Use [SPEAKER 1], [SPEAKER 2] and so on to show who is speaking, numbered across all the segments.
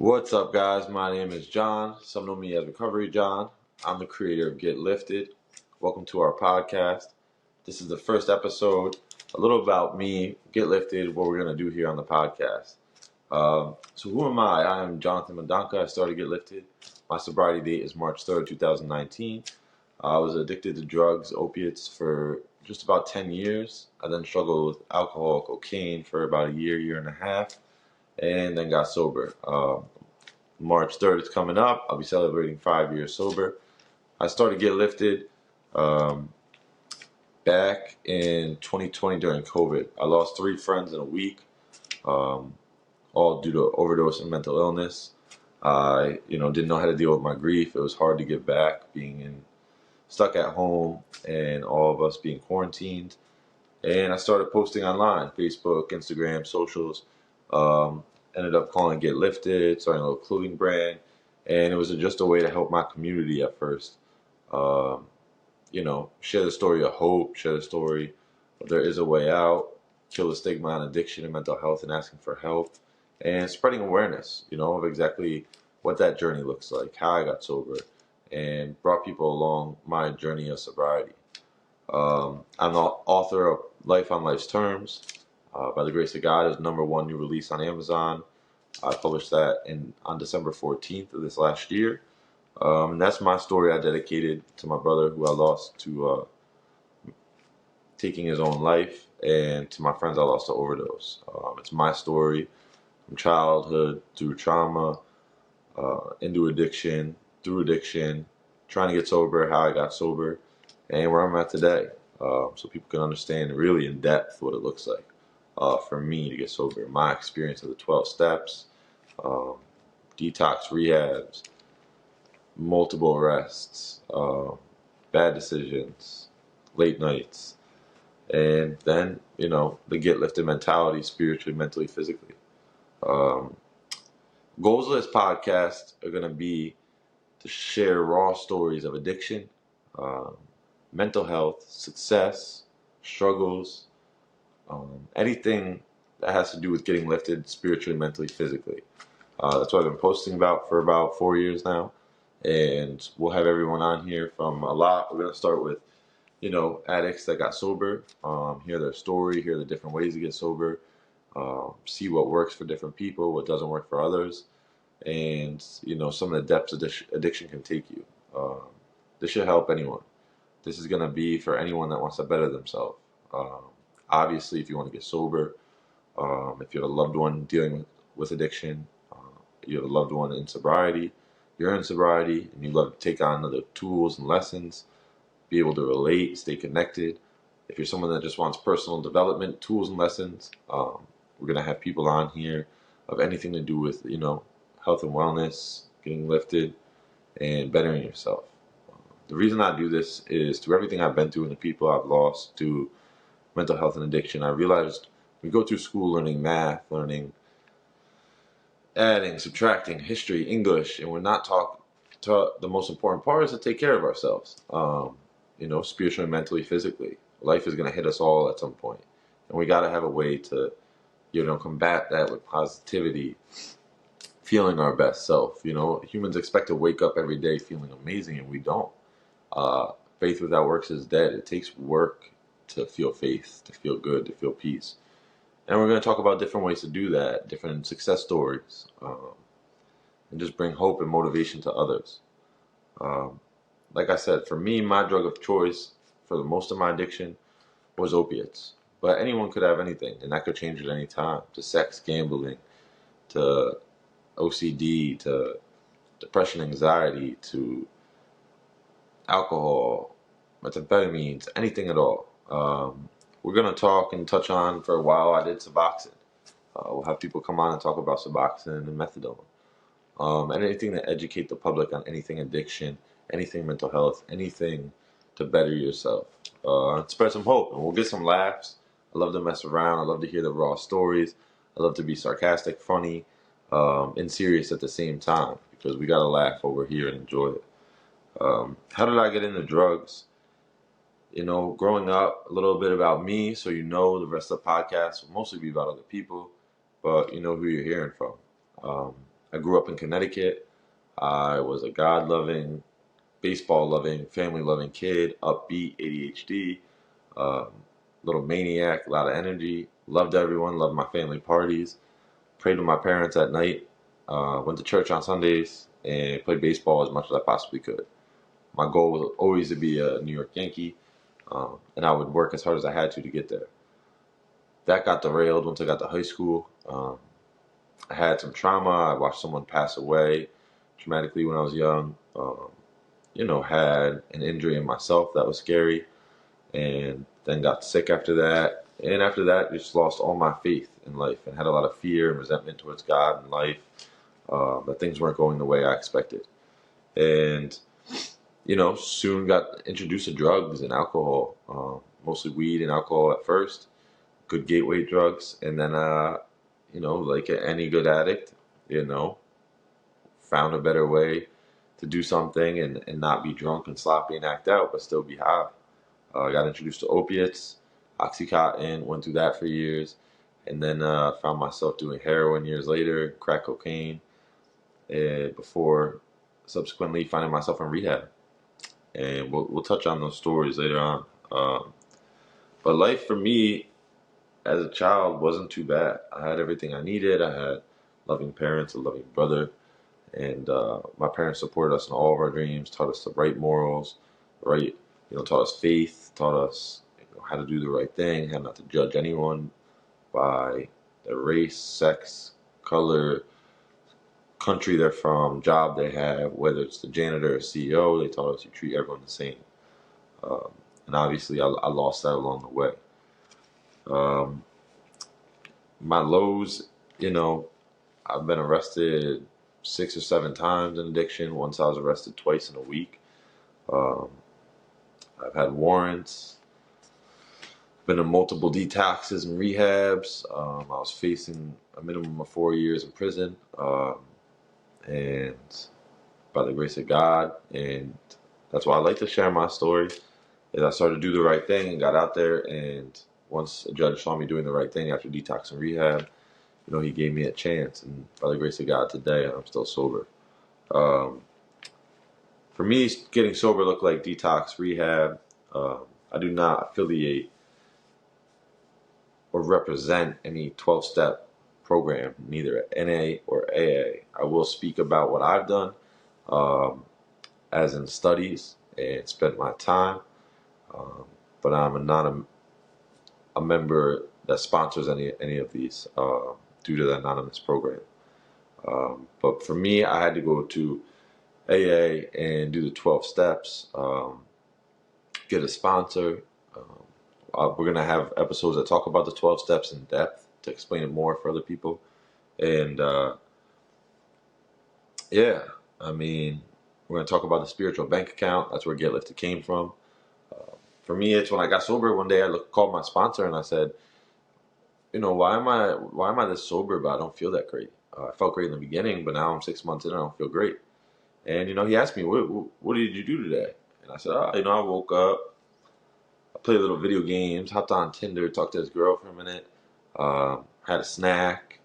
[SPEAKER 1] What's up, guys? My name is John. Some know me as Recovery John. I'm the creator of Get Lifted. Welcome to our podcast. This is the first episode. A little about me, Get Lifted, what we're going to do here on the podcast. So who am I? I am Jonathan Mandanka. I started Get Lifted. My sobriety date is March 3rd, 2019. I was addicted to drugs, opiates, for just about 10 years. I then struggled with alcohol, cocaine for about a year and a half, and then got sober. March 3rd is coming up. I'll be celebrating 5 years sober. I started Get Lifted back in 2020 during COVID. I lost 3 friends in a week, all due to overdose and mental illness. I, didn't know how to deal with my grief. It was hard to get back, stuck at home, and all of us being quarantined. And I started posting online, Facebook, Instagram, socials. Ended up calling Get Lifted, starting a little clothing brand, and it was just a way to help my community at first. Share the story of hope, share the story of there is a way out, kill the stigma on addiction and mental health and asking for help, and spreading awareness, of exactly what that journey looks like, how I got sober, and brought people along my journey of sobriety. I'm the author of Life on Life's Terms. By the grace of God, is #1 new release on Amazon. I published that on December 14th of this last year. And that's my story I dedicated to my brother who I lost to taking his own life, and to my friends I lost to overdose. It's my story from childhood through trauma, into addiction, through addiction, trying to get sober, how I got sober, and where I'm at today. So people can understand really in depth what it looks like for me to get sober. My experience of the 12 steps, detox rehabs, multiple arrests, bad decisions, late nights, and then, the Get Lifted mentality, spiritually, mentally, physically. Goals of this podcast are going to be to share raw stories of addiction, mental health, success, struggles, anything that has to do with getting lifted spiritually, mentally, physically. That's what I've been posting about for about 4 years now. And we'll have everyone on here from a lot. We're going to start with, addicts that got sober, hear their story, hear the different ways to get sober, see what works for different people, what doesn't work for others, and, some of the depths addiction can take you. This should help anyone. This is going to be for anyone that wants to better themselves. Obviously, if you want to get sober, if you have a loved one dealing with addiction, you have a loved one in sobriety, you're in sobriety, and you love to take on other tools and lessons, be able to relate, stay connected. If you're someone that just wants personal development, tools and lessons, we're going to have people on here of anything to do with, health and wellness, getting lifted, and bettering yourself. The reason I do this is through everything I've been through and the people I've lost to mental health and addiction. I realized we go through school learning math, learning adding, subtracting, history, English, and we're not taught the most important part is to take care of ourselves, spiritually, mentally, physically. Life is going to hit us all at some point, and we got to have a way to, combat that with positivity, feeling our best self. Humans expect to wake up every day feeling amazing, and we don't. Faith without works is dead. It takes work to feel faith, to feel good, to feel peace. And we're going to talk about different ways to do that, different success stories, and just bring hope and motivation to others. Like I said, for me, my drug of choice for the most of my addiction was opiates. But anyone could have anything, and that could change at any time, to sex, gambling, to OCD, to depression, anxiety, to alcohol, methamphetamines, anything at all. We're going to talk and touch on, for a while, I did Suboxone. We'll have people come on and talk about Suboxone and methadone. And anything to educate the public on anything addiction, anything mental health, anything to better yourself. Spread some hope, and we'll get some laughs. I love to mess around. I love to hear the raw stories. I love to be sarcastic, funny, and serious at the same time, because we got to laugh over here and enjoy it. How did I get into drugs? Growing up, a little bit about me, so the rest of the podcast will mostly be about other people, but you know who you're hearing from. I grew up in Connecticut. I was a God-loving, baseball-loving, family-loving kid, upbeat, ADHD, um, little maniac, a lot of energy, loved everyone, loved my family parties, prayed with my parents at night, went to church on Sundays, and played baseball as much as I possibly could. My goal was always to be a New York Yankee, and I would work as hard as I had to get there. That got derailed once I got to high school. I had some trauma. I watched someone pass away traumatically when I was young. Had an injury in myself that was scary, and then got sick after that. And after that, just lost all my faith in life and had a lot of fear and resentment towards God and life, that things weren't going the way I expected. And, soon got introduced to drugs and alcohol, mostly weed and alcohol at first, good gateway drugs. And then, like any good addict, found a better way to do something and not be drunk and sloppy and act out, but still be high. I got introduced to opiates, Oxycontin, went through that for years, and then found myself doing heroin years later, crack cocaine, before subsequently finding myself in rehab. And we'll touch on those stories later on. But life for me as a child wasn't too bad. I had everything I needed. I had loving parents, a loving brother, and my parents supported us in all of our dreams, taught us the right morals, right, taught us faith, taught us how to do the right thing, how not to judge anyone by their race, sex, color, country they're from, job they have, whether it's the janitor or CEO. They taught us you treat everyone the same. And obviously, I lost that along the way. Um, my lows, I've been arrested 6 or 7 times in addiction. Once I was arrested twice in a week. Um, I've had warrants, been in multiple detoxes and rehabs. I was facing a minimum of 4 years in prison. And by the grace of God, and that's why I like to share my story, is I started to do the right thing and got out there. And once a judge saw me doing the right thing after detox and rehab, he gave me a chance. And by the grace of God, today I'm still sober. For me, getting sober looked like detox, rehab. I do not affiliate or represent any 12-step program, neither NA or AA. I will speak about what I've done, as in studies and spent my time, but I'm not a member that sponsors any of these due to the anonymous program. But for me, I had to go to AA and do the 12 steps, get a sponsor. We're going to have episodes that talk about the 12 steps in depth to explain it more for other people. And we're going to talk about the spiritual bank account. That's where Get Lifted came from. For me, it's when I got sober one day, called my sponsor and I said, why am I this sober, but I don't feel that great? I felt great in the beginning, but now I'm 6 months in and I don't feel great. And, he asked me, what did you do today? And I said, I woke up, I played a little video games, hopped on Tinder, talked to this girl for a minute, had a snack,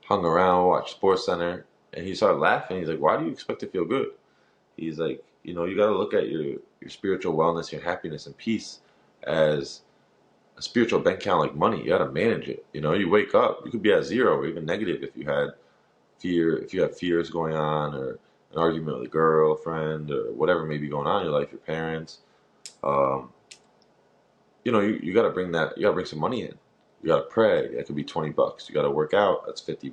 [SPEAKER 1] hung around, watched SportsCenter. And he started laughing. He's like, why do you expect to feel good? He's like, you got to look at your spiritual wellness, your happiness and peace as a spiritual bank account like money. You got to manage it. You wake up, you could be at zero or even negative if you had fear, if you have fears going on or an argument with a girlfriend or whatever may be going on in your life, your parents. You got to bring that. You got to bring some money in. You got to pray. That could be $20. You got to work out. That's $50. You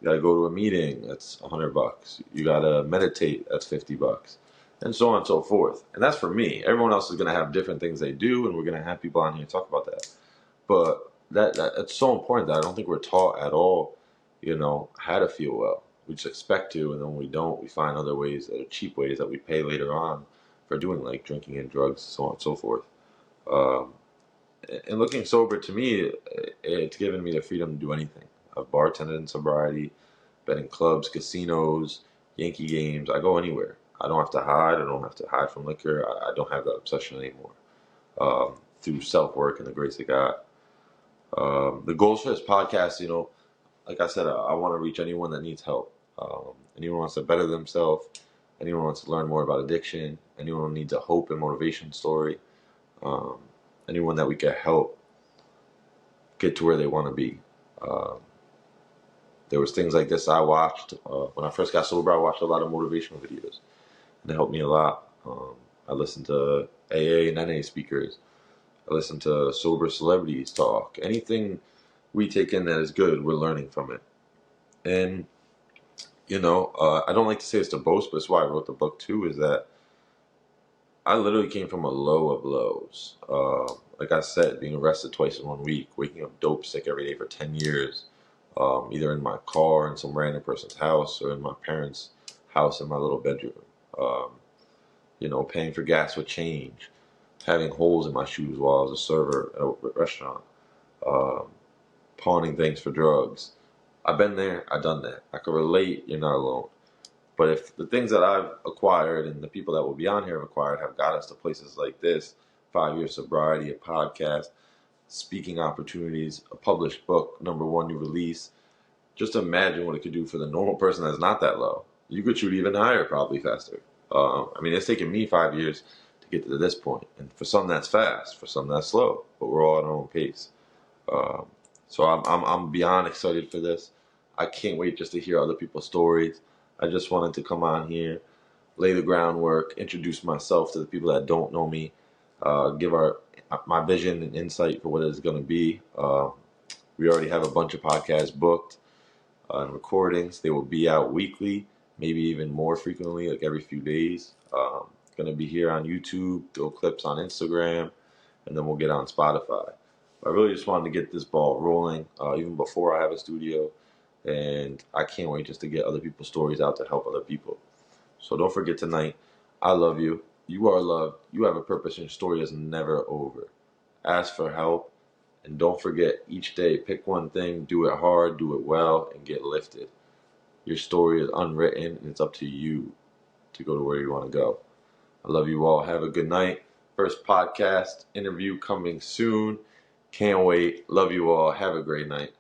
[SPEAKER 1] got to go to a meeting. That's $100. You got to meditate. That's $50, and so on and so forth. And that's for me. Everyone else is going to have different things they do, and we're going to have people on here talk about that. But that's so important that I don't think we're taught at all, how to feel well. We just expect to, and then when we don't, we find other ways that are cheap ways that we pay later on for doing, like drinking and drugs, so on and so forth. And looking sober, to me, it's given me the freedom to do anything. I've bartended in sobriety, been in clubs, casinos, Yankee games. I go anywhere. I don't have to hide. I don't have to hide from liquor. I don't have that obsession anymore. Through self-work and the grace of God. The goals for this podcast, like I said, I want to reach anyone that needs help. Anyone wants to better themselves, anyone wants to learn more about addiction, anyone who needs a hope and motivation story, um, anyone that we can help get to where they want to be. Um, there was things like this I watched when I first got sober. I watched a lot of motivational videos, and it helped me a lot. I listened to AA and NA speakers. I listen to sober celebrities talk. Anything we take in that is good, we're learning from it. And, I don't like to say it's to boast, but it's why I wrote the book too, is that I literally came from a low of lows. Like I said, being arrested twice in 1 week, waking up dope sick every day for 10 years, either in my car, in some random person's house, or in my parents' house in my little bedroom. Um, paying for gas with change, having holes in my shoes while I was a server at a restaurant, um, pawning things for drugs. I've been there, I've done that. I can relate, you're not alone. But if the things that I've acquired and the people that will be on here have acquired have got us to places like this, 5 year sobriety, a podcast, speaking opportunities, a published book, #1 new release, just imagine what it could do for the normal person that's not that low. You could shoot even higher, probably faster. It's taken me 5 years to get to this point, and for some that's fast, for some that's slow, but we're all at our own pace. Um, so I'm beyond excited for this. I can't wait just to hear other people's stories. I just wanted to come on here, lay the groundwork, introduce myself to the people that don't know me, give my vision and insight for what it's going to be. We already have a bunch of podcasts booked and recordings. They will be out weekly, maybe even more frequently, like every few days. Going to be here on YouTube, throw clips on Instagram, and then we'll get on Spotify. I really just wanted to get this ball rolling even before I have a studio, and I can't wait just to get other people's stories out to help other people. So don't forget tonight, I love you. You are loved. You have a purpose, and your story is never over. Ask for help, and don't forget, each day, pick one thing, do it hard, do it well, and get lifted. Your story is unwritten, and it's up to you to go to where you want to go. I love you all. Have a good night. First podcast interview coming soon. Can't wait. Love you all. Have a great night.